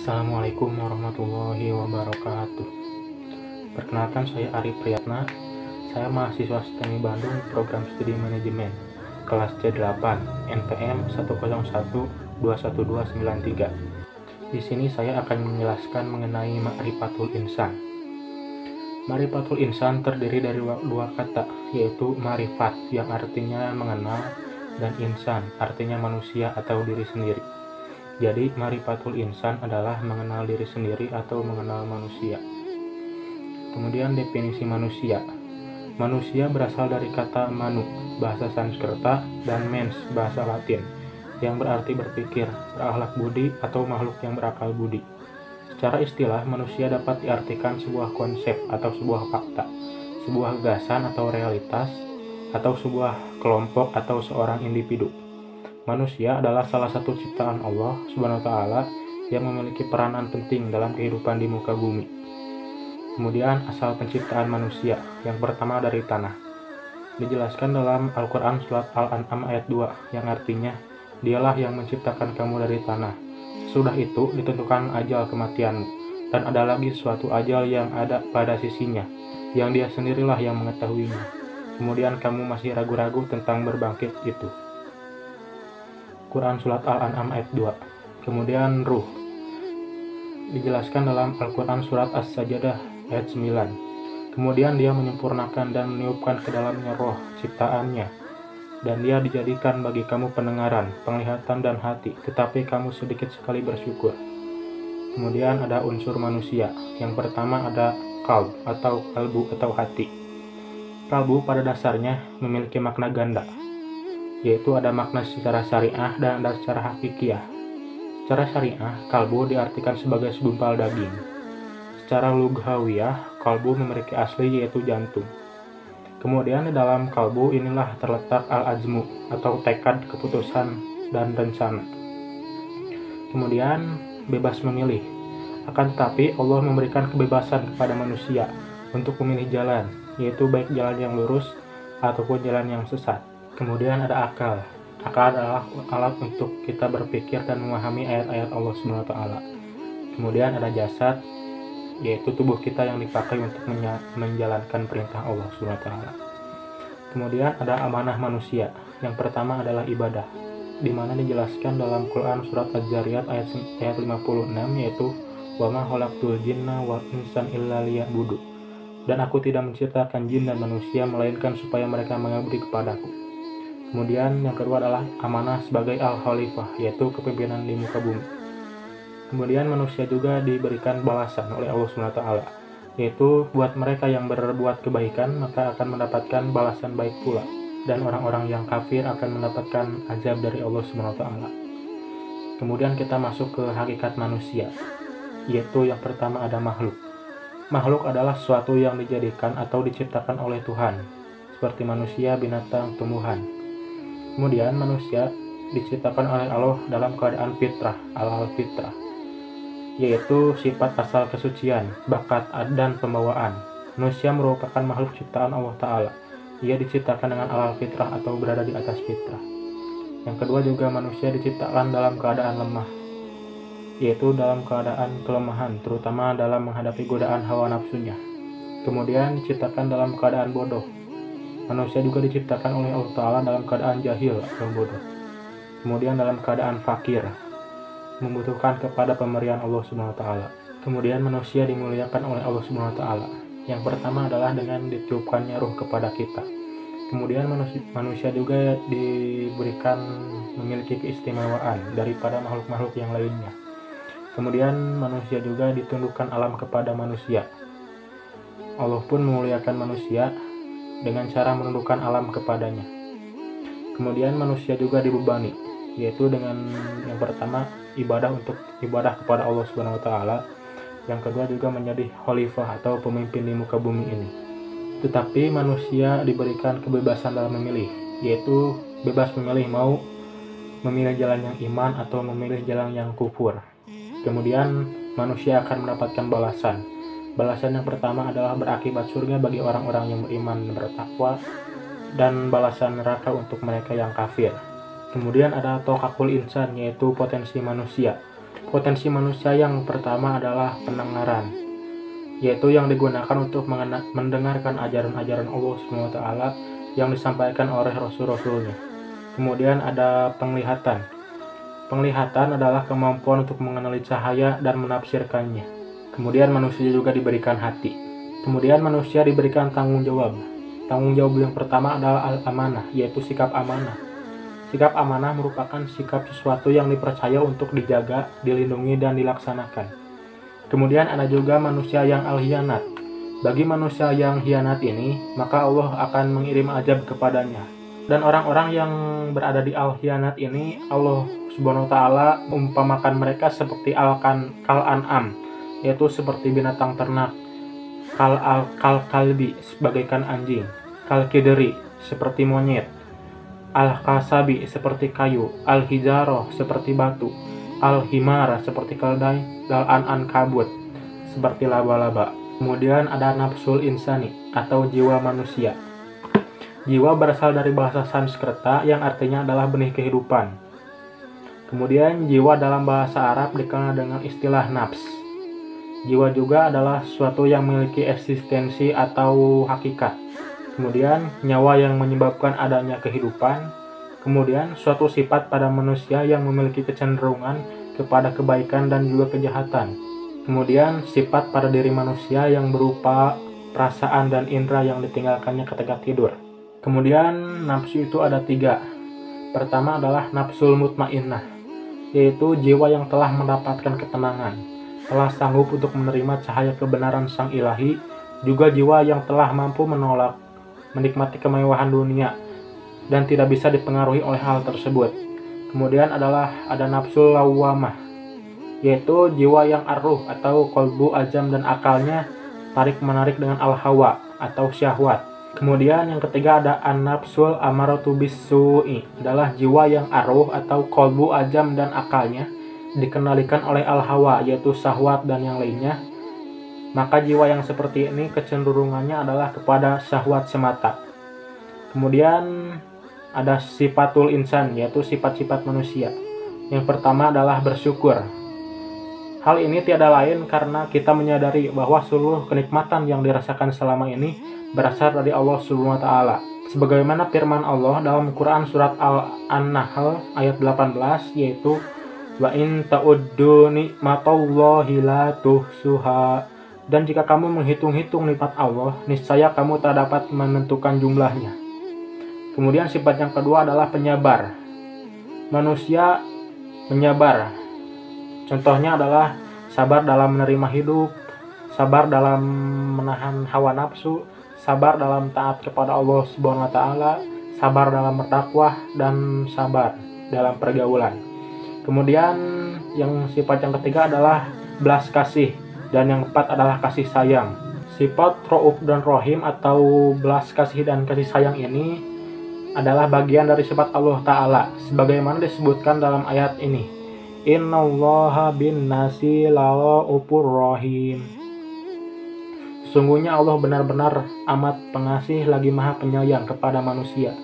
Assalamualaikum warahmatullahi wabarakatuh. Perkenalkan, saya Ari Priyatna. Saya mahasiswa STEMI Bandung, program studi manajemen, kelas C8, NPM 101211293. Di sini saya akan menjelaskan mengenai Ma'rifatul Insan. Ma'rifatul Insan terdiri dari dua kata, yaitu ma'rifat yang artinya mengenal dan insan artinya manusia atau diri sendiri. Jadi, ma'rifatul insan adalah mengenal diri sendiri atau mengenal manusia. Kemudian definisi manusia. Manusia berasal dari kata manu, bahasa Sanskerta, dan mens, bahasa Latin, yang berarti berpikir, berakhlak budi, atau makhluk yang berakal budi. Secara istilah, manusia dapat diartikan sebuah konsep atau sebuah fakta, sebuah gagasan atau realitas, atau sebuah kelompok atau seorang individu. Manusia adalah salah satu ciptaan Allah SWT yang memiliki peranan penting dalam kehidupan di muka bumi. Kemudian asal penciptaan manusia, yang pertama dari tanah. Dijelaskan dalam Al-Quran surat Al-An'am ayat 2, yang artinya, Dialah yang menciptakan kamu dari tanah. Sesudah itu ditentukan ajal kematianmu, dan ada lagi suatu ajal yang ada pada sisinya, yang Dia sendirilah yang mengetahuinya. Kemudian kamu masih ragu-ragu tentang berbangkit itu. Quran surat Al-An'am ayat 2. Kemudian ruh. Dijelaskan dalam Al-Quran surat As-Sajdah ayat 9. Kemudian Dia menyempurnakan dan meniupkan ke dalamnya roh ciptaannya, dan Dia dijadikan bagi kamu pendengaran, penglihatan, dan hati, tetapi kamu sedikit sekali bersyukur. Kemudian ada unsur manusia. Yang pertama ada qalb atau kalbu atau hati. Kalbu pada dasarnya memiliki makna ganda, yaitu ada makna secara syariah dan ada secara hakikiyah. Secara syariah, kalbu diartikan sebagai segumpal daging. Secara lughawiyah, kalbu memiliki asli yaitu jantung. Kemudian di dalam kalbu inilah terletak al-azmu atau tekad, keputusan, dan rencana. Kemudian bebas memilih. Akan tetapi Allah memberikan kebebasan kepada manusia untuk memilih jalan, yaitu baik jalan yang lurus ataupun jalan yang sesat. Kemudian ada akal. Akal adalah alat untuk kita berpikir dan memahami ayat-ayat Allah SWT. Kemudian ada jasad, yaitu tubuh kita yang dipakai untuk menjalankan perintah Allah SWT. Kemudian ada amanah manusia. Yang pertama adalah ibadah, di mana dijelaskan dalam Quran surat Az-Zariyat ayat 56, yaitu wa ma khalaqtul jinna wal insan illa liya'budu. Dan aku tidak menciptakan jin dan manusia melainkan supaya mereka mengabdi kepadaku. Kemudian yang kedua adalah amanah sebagai al-khalifah, yaitu kepemimpinan di muka bumi. Kemudian manusia juga diberikan balasan oleh Allah SWT, yaitu buat mereka yang berbuat kebaikan maka akan mendapatkan balasan baik pula, dan orang-orang yang kafir akan mendapatkan azab dari Allah SWT. Kemudian kita masuk ke hakikat manusia, yaitu yang pertama ada makhluk. Makhluk adalah sesuatu yang dijadikan atau diciptakan oleh Tuhan, seperti manusia, binatang, tumbuhan. Kemudian manusia diciptakan oleh Allah dalam keadaan fitrah, al-fitrah, yaitu sifat asal kesucian, bakat, dan pembawaan. Manusia merupakan makhluk ciptaan Allah Ta'ala. Ia diciptakan dengan alal fitrah atau berada di atas fitrah. Yang kedua juga manusia diciptakan dalam keadaan lemah, yaitu dalam keadaan kelemahan, terutama dalam menghadapi godaan hawa nafsunya. Kemudian diciptakan dalam keadaan bodoh. Manusia juga diciptakan oleh Allah Ta'ala dalam keadaan jahil atau bodoh. Kemudian dalam keadaan fakir, membutuhkan kepada pemberian Allah SWT. Kemudian manusia dimuliakan oleh Allah SWT. Yang pertama adalah dengan ditiupkannya ruh kepada kita. Kemudian manusia juga diberikan memiliki keistimewaan daripada makhluk-makhluk yang lainnya. Kemudian manusia juga ditundukkan alam kepada manusia. Allah pun memuliakan manusia dengan cara menundukkan alam kepadanya. Kemudian manusia juga dibebani, yaitu dengan yang pertama ibadah kepada Allah SWT. Yang kedua juga menjadi khalifah atau pemimpin di muka bumi ini. Tetapi manusia diberikan kebebasan dalam memilih, yaitu bebas memilih mau memilih jalan yang iman atau memilih jalan yang kufur. Kemudian manusia akan mendapatkan balasan. Balasan yang pertama adalah berakibat surga bagi orang-orang yang beriman dan bertakwa, dan balasan neraka untuk mereka yang kafir. Kemudian ada tokakul insan, yaitu potensi manusia. Potensi manusia yang pertama adalah pendengaran, yaitu yang digunakan untuk mendengarkan ajaran-ajaran Allah SWT yang disampaikan oleh Rasul-Rasulnya. Kemudian ada penglihatan. Penglihatan adalah kemampuan untuk mengenali cahaya dan menafsirkannya. Kemudian manusia juga diberikan hati. Kemudian manusia diberikan tanggung jawab. Tanggung jawab yang pertama adalah al-amanah, yaitu sikap amanah. Sikap amanah merupakan sikap sesuatu yang dipercaya untuk dijaga, dilindungi, dan dilaksanakan. Kemudian ada juga manusia yang al-hianat. Bagi manusia yang hianat ini, maka Allah akan mengirim azab kepadanya. Dan orang-orang yang berada di al-hianat ini, Allah Subhanahu wa taala mengumpamakan mereka seperti kal-an'am, yaitu seperti binatang ternak, kal-kalbi sebagaikan anjing, kal-kidri seperti monyet, al-kasabi seperti kayu, al-hijaroh seperti batu, al-himar seperti keldai, dan an-ankabut seperti laba-laba. Kemudian ada nafsul insani atau jiwa manusia. Jiwa berasal dari bahasa Sanskerta yang artinya adalah benih kehidupan. Kemudian jiwa dalam bahasa Arab dikenal dengan istilah nafs. Jiwa juga adalah sesuatu yang memiliki eksistensi atau hakikat. Kemudian nyawa yang menyebabkan adanya kehidupan. Kemudian suatu sifat pada manusia yang memiliki kecenderungan kepada kebaikan dan juga kejahatan. Kemudian sifat pada diri manusia yang berupa perasaan dan indera yang ditinggalkannya ketika tidur. Kemudian nafsu itu ada 3. Pertama adalah nafsul mutmainnah, yaitu jiwa yang telah mendapatkan ketenangan, telah sanggup untuk menerima cahaya kebenaran sang ilahi, juga jiwa yang telah mampu menolak, menikmati kemewahan dunia, dan tidak bisa dipengaruhi oleh hal tersebut. Kemudian ada nafsul lawwamah, yaitu jiwa yang arruh atau kolbu ajam dan akalnya tarik-menarik dengan al-hawa atau syahwat. Kemudian yang ketiga ada an-nafsul amaratu bis-su'i, adalah jiwa yang arruh atau kolbu ajam dan akalnya dikendalikan oleh al-hawa, yaitu syahwat dan yang lainnya. Maka jiwa yang seperti ini kecenderungannya adalah kepada syahwat semata. Kemudian ada sifatul insan, yaitu sifat-sifat manusia. Yang pertama adalah bersyukur. Hal ini tiada lain karena kita menyadari bahwa seluruh kenikmatan yang dirasakan selama ini berasal dari Allah Subhanahu wa taala. Sebagaimana firman Allah dalam Quran surat An-Nahl ayat 18, yaitu wa in ta'uddu ni'matallahi la tuhsuha, dan jika kamu menghitung-hitung nikmat Allah, niscaya kamu tak dapat menentukan jumlahnya. Kemudian sifat yang kedua adalah penyabar. Manusia menyabar. Contohnya adalah sabar dalam menerima hidup, sabar dalam menahan hawa nafsu, sabar dalam taat kepada Allah Subhanahu wa taala, sabar dalam berdakwah, dan sabar dalam pergaulan. Kemudian yang sifat yang ketiga adalah belas kasih, dan yang keempat adalah kasih sayang. Sifat Ra'uf dan Rahim atau belas kasih dan kasih sayang ini adalah bagian dari sifat Allah Ta'ala, sebagaimana disebutkan dalam ayat ini. Innallaha bin nasi la'ufur rahim. Sesungguhnya Allah benar-benar amat pengasih lagi maha penyayang kepada manusia.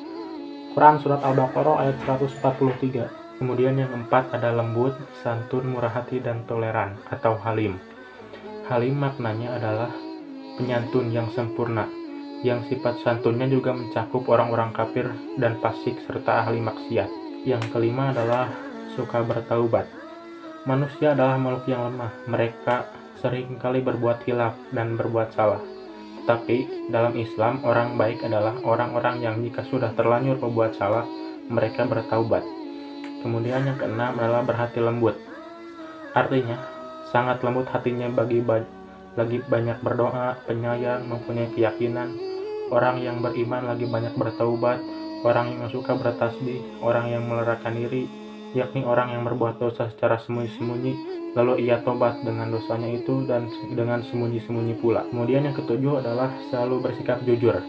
Quran surat Al-Baqarah ayat 143. Kemudian yang keempat ada lembut, santun, murah hati, dan toleran atau halim. Halim maknanya adalah penyantun yang sempurna, yang sifat santunnya juga mencakup orang-orang kafir dan fasik serta ahli maksiat. Yang kelima adalah suka bertaubat. Manusia adalah makhluk yang lemah. Mereka seringkali berbuat hilaf dan berbuat salah. Tetapi dalam Islam, orang baik adalah orang-orang yang jika sudah terlanjur berbuat salah, mereka bertaubat. Kemudian yang keenam adalah berhati lembut. Artinya, sangat lembut hatinya lagi banyak berdoa, penyayang, mempunyai keyakinan. Orang yang beriman lagi banyak bertaubat. Orang yang suka bertasbih, orang yang melerakan diri, yakni orang yang berbuat dosa secara sembunyi-sembunyi, lalu ia tobat dengan dosanya itu dan dengan sembunyi-sembunyi pula. Kemudian yang ketujuh adalah selalu bersikap jujur.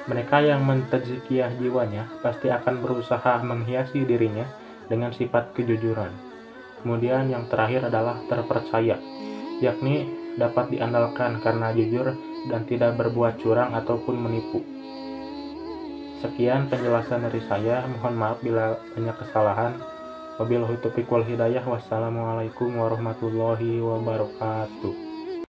Mereka yang mentazkiyah jiwanya pasti akan berusaha menghiasi dirinya dengan sifat kejujuran. Kemudian yang terakhir adalah terpercaya, yakni dapat diandalkan karena jujur dan tidak berbuat curang ataupun menipu. Sekian penjelasan dari saya, mohon maaf bila banyak kesalahan. Wabillahi taufiq wal hidayah. Wassalamualaikum warahmatullahi wabarakatuh.